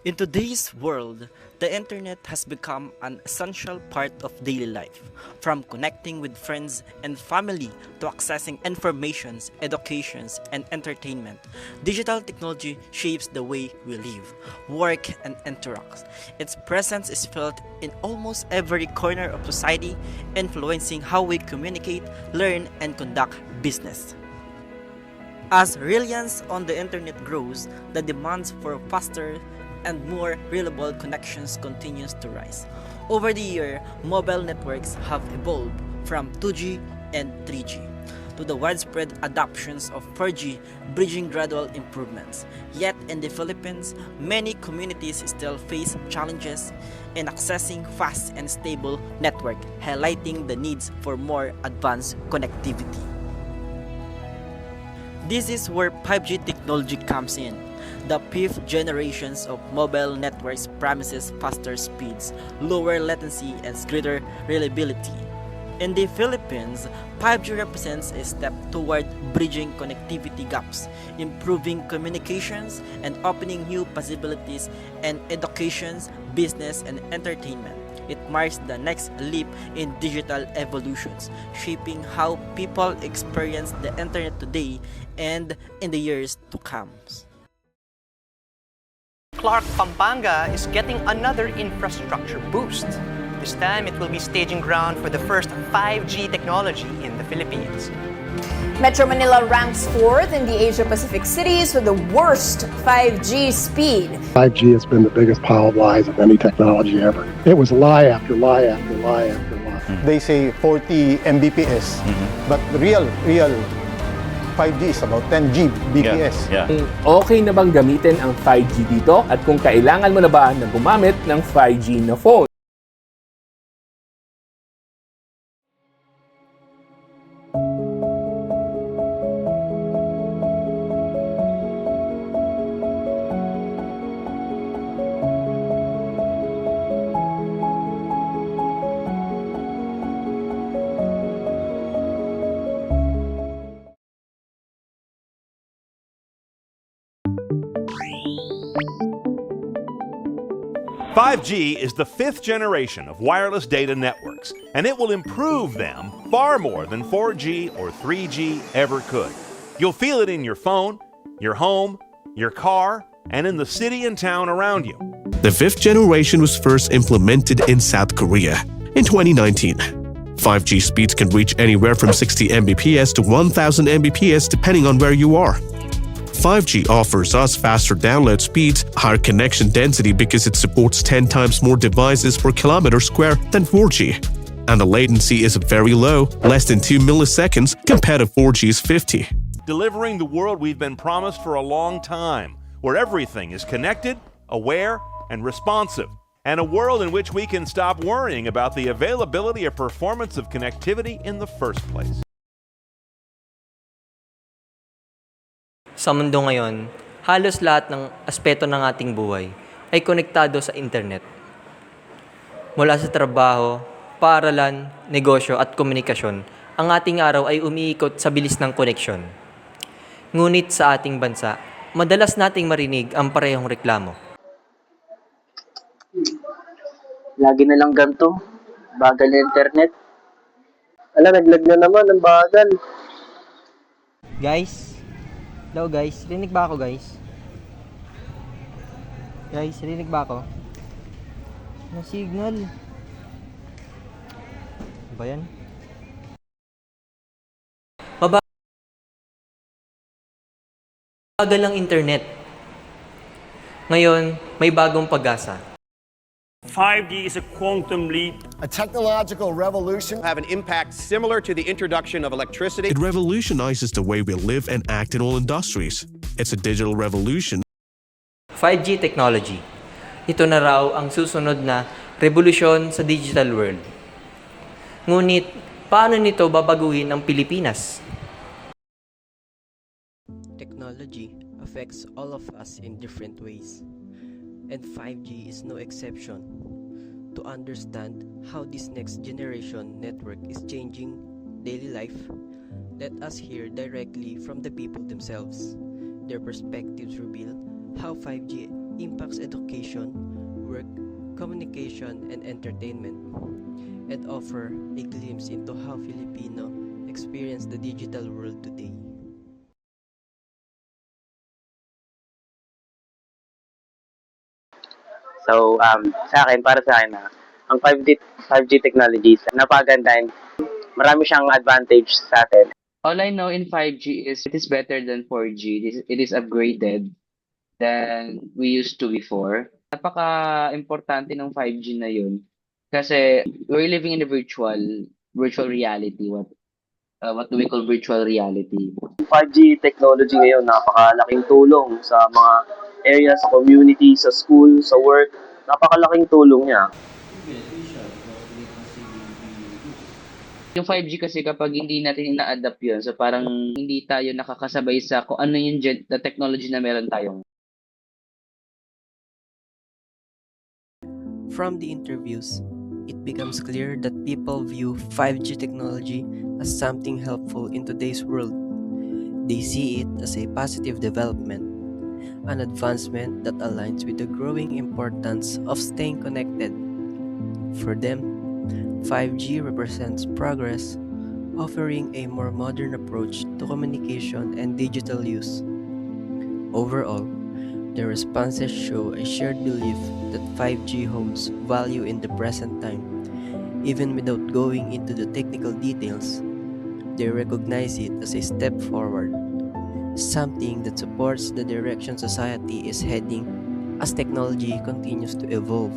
In today's world, the internet has become an essential part of daily life, from connecting with friends and family to accessing informations, educations, and entertainment. Digital technology shapes the way we live, work, and interact. Its presence is felt in almost every corner of society, influencing how we communicate, learn, and conduct business. As reliance on the internet grows, the demands for faster and more reliable connections continues to rise. Over the year, mobile networks have evolved from 2G and 3G to the widespread adoptions of 4G, bridging gradual improvements. Yet in the Philippines, many communities still face challenges in accessing fast and stable network, highlighting the needs for more advanced connectivity. This is where 5G technology comes in. The fifth generations of mobile networks promises faster speeds, lower latency, and greater reliability. In the Philippines, 5G represents a step toward bridging connectivity gaps, improving communications, and opening new possibilities in education, business, and entertainment. It marks the next leap in digital evolutions, shaping how people experience the internet today and in the years to come. Clark, Pampanga is getting another infrastructure boost. This time, it will be staging ground for the first 5G technology in the Philippines. Metro Manila ranks 4th in the Asia-Pacific cities with the worst 5G speed. 5G has been the biggest pile of lies of any technology ever. It was lie after lie after lie after lie. They say 40 Mbps, but the real 5G is about 10 Gbps. Okay na bang gamitin ang 5G dito at kung kailangan mo na ba na gumamit ng 5G na phone? "5G is the fifth generation of wireless data networks, and it will improve them far more than 4G or 3G ever could. You'll feel it in your phone, your home, your car, and in the city and town around you." The fifth generation was first implemented in South Korea in 2019. 5G speeds can reach anywhere from 60 Mbps to 1000 Mbps depending on where you are. 5G offers us faster download speeds, higher connection density because it supports 10 times more devices per kilometer square than 4G. And the latency is very low, less than 2 milliseconds compared to 4G's 50. Delivering the world we've been promised for a long time, where everything is connected, aware, and responsive. And a world in which we can stop worrying about the availability or performance of connectivity in the first place. Sa mundo ngayon, halos lahat ng aspeto ng ating buhay ay konektado sa internet. Mula sa trabaho, paaralan, negosyo at komunikasyon, ang ating araw ay umiikot sa bilis ng koneksyon. Ngunit sa ating bansa, madalas nating marinig ang parehong reklamo. Lagi na lang ganito, bagal na internet. Naglag na naman ang bagal. Guys? Hello guys, rinig ba ako guys? Guys, rinig ba ako? No signal. Ano ba yan? Mabagal ang internet. Ngayon, may bagong pag-asa. 5G is a quantum leap. A technological revolution. Have an impact similar to the introduction of electricity. It revolutionizes the way we live and act in all industries. It's a digital revolution. 5G technology. Ito na raw ang susunod na revolusyon sa digital world. Ngunit, paano nito babaguhin ang Pilipinas? Technology affects all of us in different ways. And 5G is no exception. To understand how this next generation network is changing daily life, let us hear directly from the people themselves. Their perspectives reveal how 5G impacts education, work, communication, and entertainment, and offer a glimpse into how Filipino experience the digital world today. So, para sa akin ang 5G technologies, napaganda and marami siyang advantage sa atin. All I know in 5G is it is better than 4G. It is upgraded than we used to before. Napaka-importante ng 5G na yun kasi we're living in a virtual reality. What do we call virtual reality? 5G technology ngayon, napakalaking tulong sa mga areas, sa community, sa school, sa work. Napakalaking tulong niya. Yung 5G kasi kapag hindi natin ina-adapt yun, so parang hindi tayo nakakasabay sa kung ano yung the technology na meron tayong. From the interviews, it becomes clear that people view 5G technology as something helpful in today's world. They see it as a positive development, an advancement that aligns with the growing importance of staying connected. For them, 5G represents progress, offering a more modern approach to communication and digital use. Overall, the responses show a shared belief that 5G holds value in the present time. Even without going into the technical details, they recognize it as a step forward, something that supports the direction society is heading as technology continues to evolve.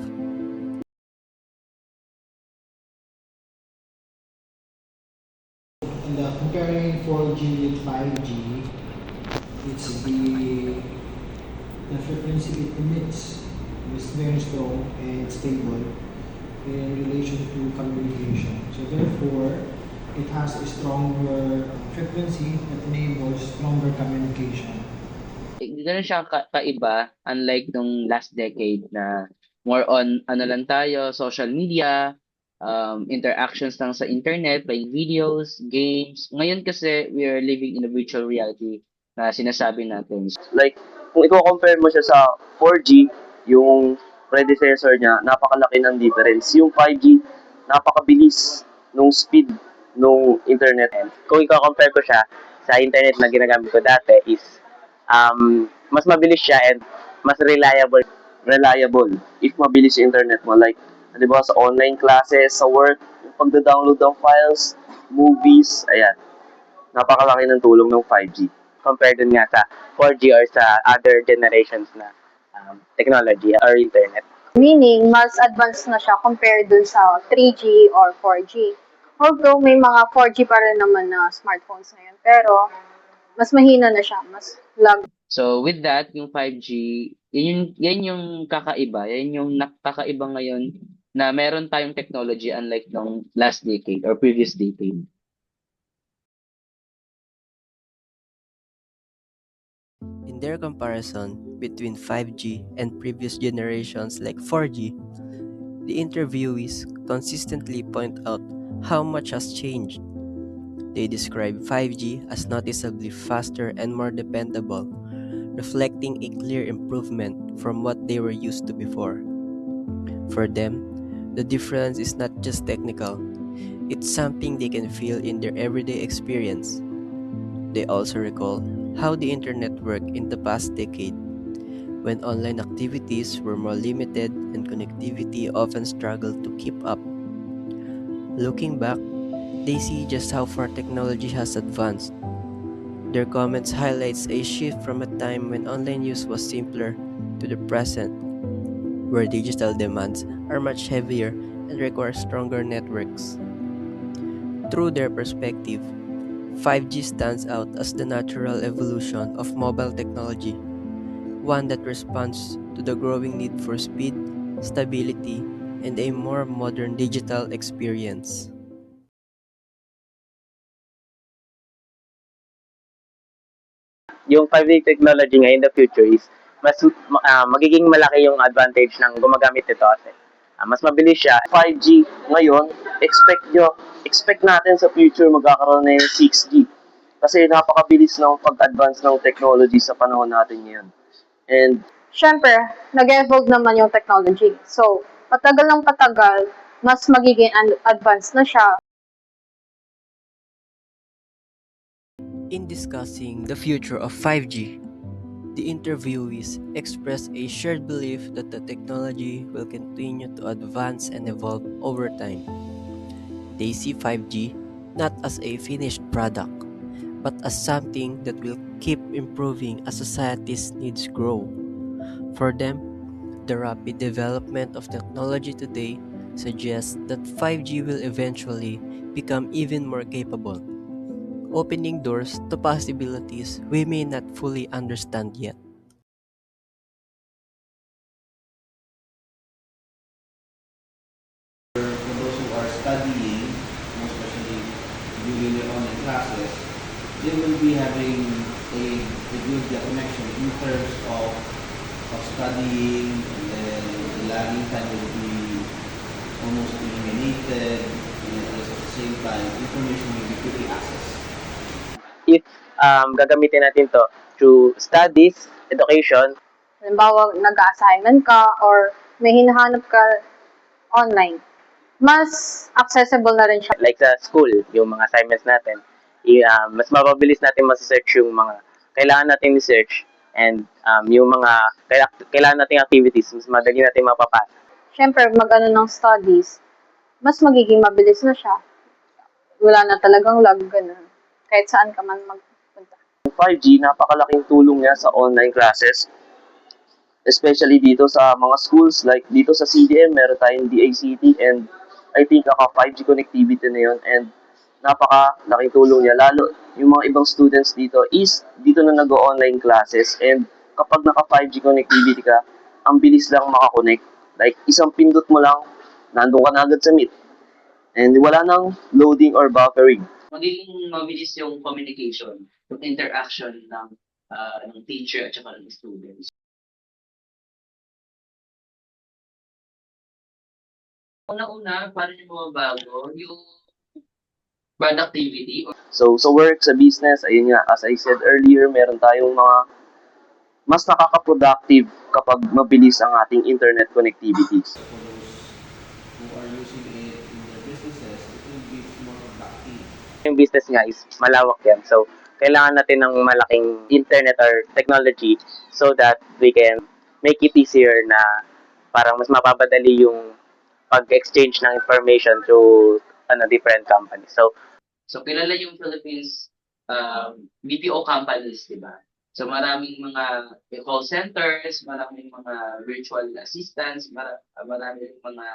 Comparing 4G with 5G, it's the frequency it emits is very strong and stable in relation to communication. So therefore, it has a stronger frequency that enables stronger communication. Ganun siya kaiba, unlike nung last decade na more on ano lang tayo, social media, interactions lang sa internet, like videos, games. Ngayon kasi, we are living in a virtual reality na sinasabi natin. Like, kung i-compare mo siya sa 4G, yung predecessor niya, napakalaki ng difference. Yung 5G, napakabilis nung speed nung internet. Kung i-compare ko siya sa internet na ginagamit ko dati is, mas mabilis siya and mas reliable if mabilis yung internet mo. Like, di ba, sa online classes, sa work, yung pagda-download ng files, movies, ayan. Napakalaki ng tulong ng 5G compared dun nga sa 4G or sa other generations na technology or internet. Meaning, mas advanced na siya compared dun sa 3G or 4G. Although may mga 4G pa rin naman na smartphones ngayon, pero mas mahina na siya, mas lag. So with that, yung 5G, yan yung kakaiba, yan yung nakakaiba ngayon na meron tayong technology unlike nung last decade or previous decade. In their comparison between 5G and previous generations like 4G, the interviewees consistently point out how much has changed. They describe 5G as noticeably faster and more dependable, reflecting a clear improvement from what they were used to before. For them, the difference is not just technical, it's something they can feel in their everyday experience. They also recall how the internet worked in the past decade, when online activities were more limited and connectivity often struggled to keep up. Looking back, they see just how far technology has advanced. Their comments highlights a shift from a time when online use was simpler to the present, where digital demands are much heavier and require stronger networks. Through their perspective, 5G stands out as the natural evolution of mobile technology, one that responds to the growing need for speed, stability, and a more modern digital experience. Yung 5G technology ngayon in the future is magiging malaki yung advantage ng gumagamit nito kasi mas mabilis siya. 5G ngayon, expect natin sa future magkakaroon na yung 6G kasi napakabilis ng pag-advance ng technology sa panahon natin ngayon. And syempre, nag-evolve naman yung technology. So, patagal ng patagal, mas magiging advanced na siya. In discussing the future of 5G, the interviewees expressed a shared belief that the technology will continue to advance and evolve over time. They see 5G not as a finished product, but as something that will keep improving as society's needs grow. For them, the rapid development of technology today suggests that 5G will eventually become even more capable, opening doors to possibilities we may not fully understand yet. For those who are studying, most especially during their online classes, they will be having a good connection in terms of studying, and then the lagging time will be almost eliminated, and then also at the same time, information will be quickly accessed. If gagamitin natin to through studies, education, Halimbawa, nag-assignment ka or may hinahanap ka online, mas accessible na rin siya. like sa school, yung mga assignments natin, mas mapabilis natin masearch yung mga kailangan natin i-search, and yung mga kailangan nating activities, mas madali natin mapapasa. Siyempre, mag-ano ng studies, mas magiging mabilis na siya. Wala na talagang lag, ganun. Kahit saan ka man magpunta. 5G, napakalaking tulong niya sa online classes. Especially dito sa mga schools, like dito sa CDM, meron tayong DICT, and I think 5G connectivity na yun, and napakalaking tulong niya. Lalo, yung mga ibang students dito is dito na nag-online classes, and kapag naka 5G connectivity ka, ang bilis lang makakonect. Like, isang pindot mo lang, nandun ka na agad sa Meet. And wala nang loading or buffering. Magiging mabilis yung communication, yung interaction ng teacher at saka ng students. Una-una, paano nyo mababago yung productivity? So, sa work, sa business, ayun nga, as I said earlier, meron tayong mga mas nakaka-productive kapag mabilis ang ating internet connectivity. Who are using it in their businesses, it will be more productive. Yung business nga is malawak yan. So, kailangan natin ng malaking internet or technology so that we can make it easier na parang mas mapapadali yung pag-exchange ng information to different companies. So kilala yung Philippines BPO companies, di ba? So maraming mga call centers, maraming mga virtual assistants, maraming mga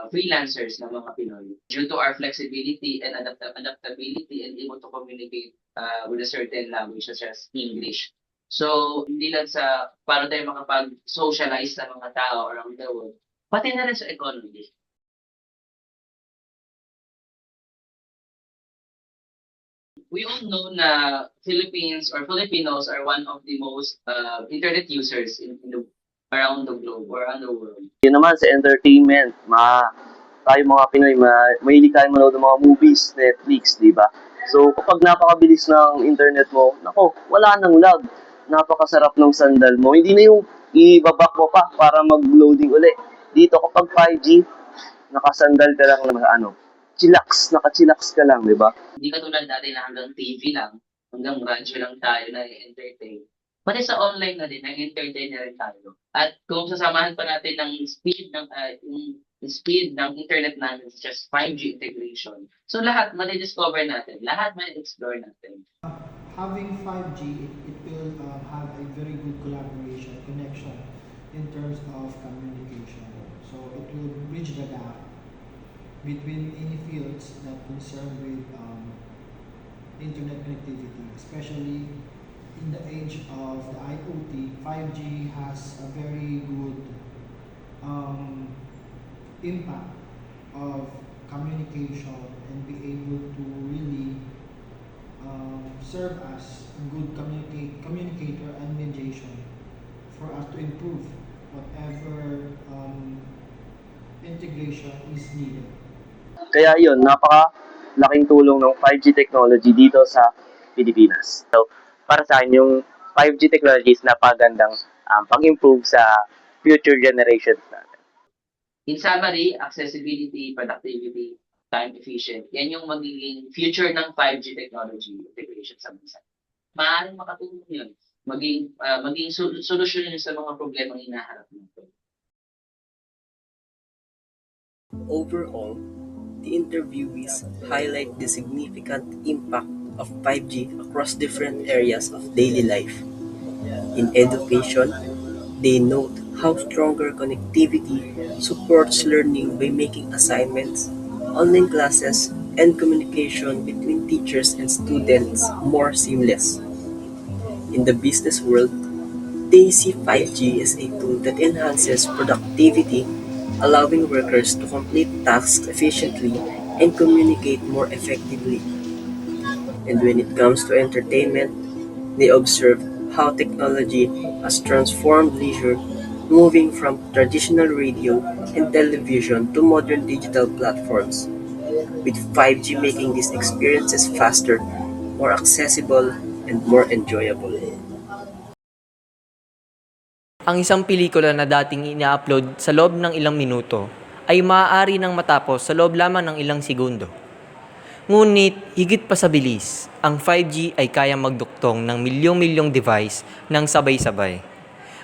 freelancers na mga Pinoy. Due to our flexibility and adaptability and able to communicate with a certain language such as English. So hindi lang sa para tayo makapag-socialize sa mga tao around the world, pati na rin sa economy. We all know na Philippines or Filipinos are one of the most internet users around the globe or around the world. Yun naman sa entertainment, tayo mga Pinoy, mahilig tayo manood ng mga movies, Netflix, di ba? So, kapag napakabilis ng internet mo, nako, wala nang lag. Napakasarap ng sandal mo. Hindi na yung ibabak mo pa para mag-loading uli. Dito, kapag 5G, nakasandal ka lang ng naka-chillax ka lang, di ba? Hindi katulad dati na hanggang TV lang, hanggang radyo lang tayo na entertain. Pati sa online na din, nag-entertain na rin tayo. At kung sasamahan pa natin ng speed ng internet natin, such as 5G integration, so lahat ma-discover natin, lahat ma-explore natin. Having 5G, it will have a very good connection in terms of communication. So it will bridge the gap between any fields that concern with internet connectivity, especially in the age of the IoT. 5G has a very good impact of communication and be able to really serve as a good communicator and mediation for us to improve whatever integration is needed. Kaya yun, napaka-laking tulong ng 5G technology dito sa Pilipinas. So, para sa akin, yung 5G technology is napagandang pag-improve sa future generations natin. In summary, accessibility, productivity, time efficient, yan yung magiging future ng 5G technology integration sa bansa. Maaaring makatulong yun. Maging solusyon yun sa mga problemang hinaharap natin. Overall, the interviewees highlight the significant impact of 5G across different areas of daily life. In education, they note how stronger connectivity supports learning by making assignments, online classes, and communication between teachers and students more seamless. In the business world, they see 5G as a tool that enhances productivity, allowing workers to complete tasks efficiently and communicate more effectively. And when it comes to entertainment, they observe how technology has transformed leisure, moving from traditional radio and television to modern digital platforms, with 5G making these experiences faster, more accessible, and more enjoyable. Ang isang pelikula na dating ina-upload sa loob ng ilang minuto ay maaari nang matapos sa loob lamang ng ilang segundo. Ngunit higit pa sa bilis, ang 5G ay kayang magduktong ng milyong-milyong device ng sabay-sabay.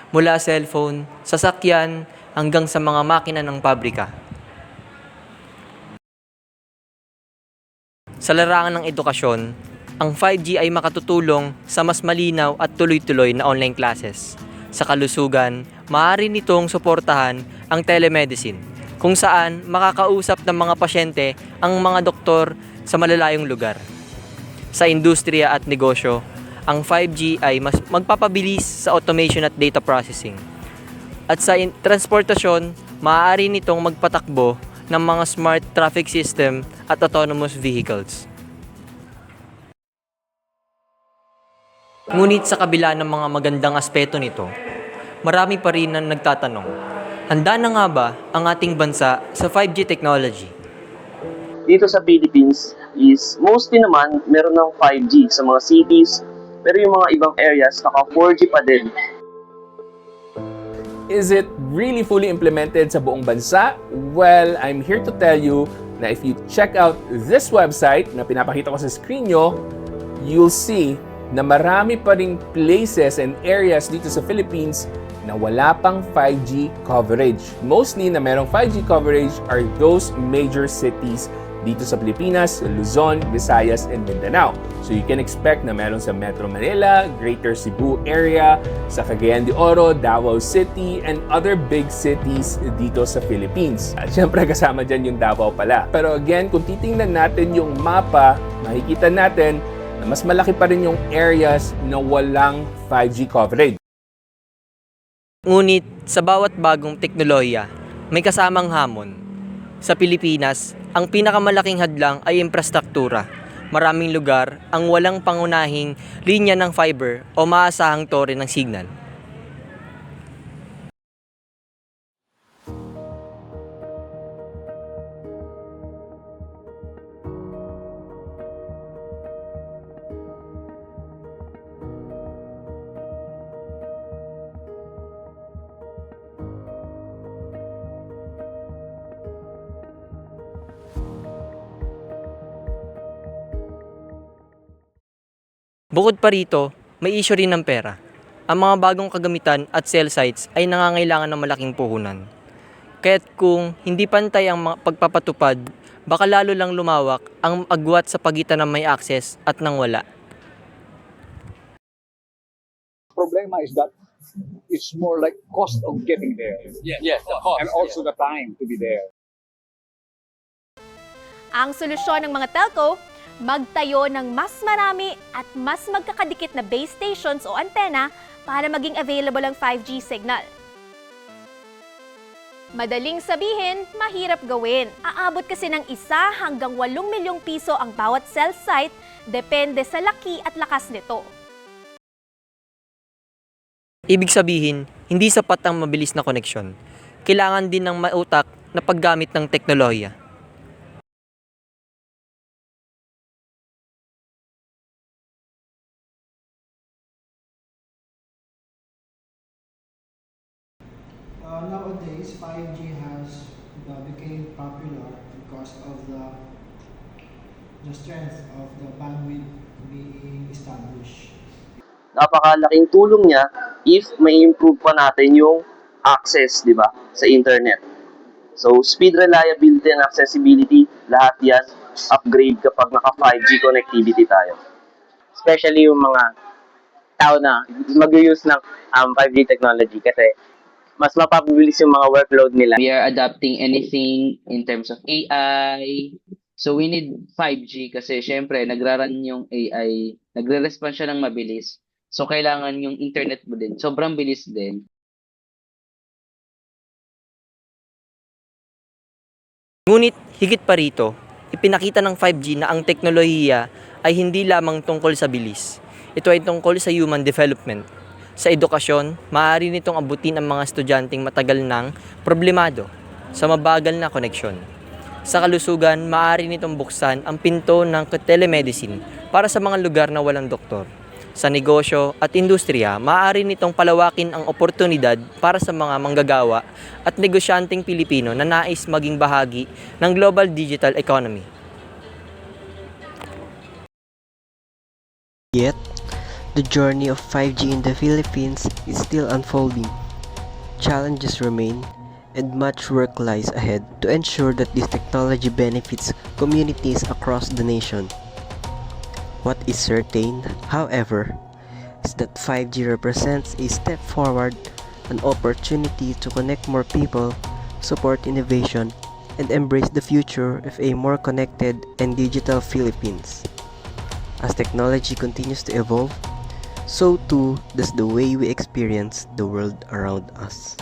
Mula cellphone, sasakyan, hanggang sa mga makina ng pabrika. Sa larangan ng edukasyon, ang 5G ay makatutulong sa mas malinaw at tuloy-tuloy na online classes. Sa kalusugan, maaari nitong suportahan ang telemedicine, kung saan makakausap ng mga pasyente ang mga doktor sa malalayong lugar. Sa industriya at negosyo, ang 5G ay mas magpapabilis sa automation at data processing. At sa transportasyon, maaari nitong magpatakbo ng mga smart traffic system at autonomous vehicles. Ngunit sa kabila ng mga magandang aspeto nito, marami pa rin ang nagtatanong, handa na nga ba ang ating bansa sa 5G technology? Dito sa Philippines is mostly naman meron ng 5G sa mga cities, pero yung mga ibang areas naka 4G pa din. Is it really fully implemented sa buong bansa? Well, I'm here to tell you na if you check out this website na pinapakita ko sa screen nyo, you'll see na marami pa ring places and areas dito sa Philippines na wala pang 5G coverage. Mostly na merong 5G coverage are those major cities dito sa Pilipinas, Luzon, Visayas, and Mindanao. So you can expect na meron sa Metro Manila, Greater Cebu area, sa Cagayan de Oro, Davao City, and other big cities dito sa Philippines. At syempre kasama dyan yung Davao pala. Pero again, kung titingnan natin yung mapa, makikita natin na mas malaki pa rin yung areas na walang 5G coverage. Ngunit sa bawat bagong teknolohiya, may kasamang hamon. Sa Pilipinas, ang pinakamalaking hadlang ay infrastruktura. Maraming lugar ang walang pangunahing linya ng fiber o maasahang tore ng signal. Bukod pa rito, may issue rin ng pera. Ang mga bagong kagamitan at cell sites ay nangangailangan ng malaking puhunan. Kaya't kung hindi pantay ang pagpapatupad, baka lalo lang lumawak ang agwat sa pagitan ng may access at ng wala. Problema is that it's more like cost of getting there. Yes, the cost. And also the time to be there. Ang solusyon ng mga telco, magtayo ng mas marami at mas magkakadikit na base stations o antena para maging available ang 5G signal. Madaling sabihin, mahirap gawin. Aabot kasi ng 1 hanggang 8 milyong piso ang bawat cell site, depende sa laki at lakas nito. Ibig sabihin, hindi sapat ang mabilis na koneksyon. Kailangan din ng mautak na paggamit ng teknolohiya. Nowadays, 5G has became popular because of the strength of the bandwidth being established. Napakalaking tulong niya if may improve pa natin yung access, di ba, sa internet. So, speed, reliability, and accessibility, lahat yan upgrade kapag naka 5G connectivity tayo. Especially yung mga tao na mag-use ng 5G technology kasi mas mapapabilis yung mga workload nila. We are adapting anything in terms of AI. So we need 5G kasi syempre nagraran yung AI, nagre-respond siya ng mabilis. So kailangan yung internet mo din, sobrang bilis din. Ngunit higit pa rito, ipinakita ng 5G na ang teknolohiya ay hindi lamang tungkol sa bilis. Ito ay tungkol sa human development. Sa edukasyon, maaari nitong abutin ang mga estudyanteng matagal nang problemado sa mabagal na koneksyon. Sa kalusugan, maaari nitong buksan ang pinto ng telemedicine para sa mga lugar na walang doktor. Sa negosyo at industriya, maaari nitong palawakin ang oportunidad para sa mga manggagawa at negosyanteng Pilipino na nais maging bahagi ng global digital economy. Yet, the journey of 5G in the Philippines is still unfolding. Challenges remain, and much work lies ahead to ensure that this technology benefits communities across the nation. What is certain, however, is that 5G represents a step forward, an opportunity to connect more people, support innovation, and embrace the future of a more connected and digital Philippines. As technology continues to evolve, so too does the way we experience the world around us.